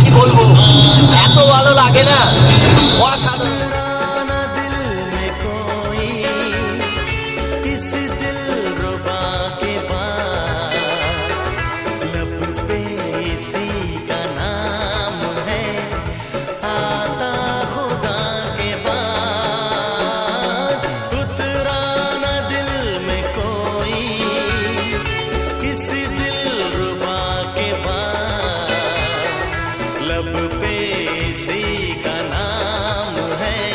কি বলবো, এত ভালো লাগে না, অসাধারণ। लब पे इसी का नाम है।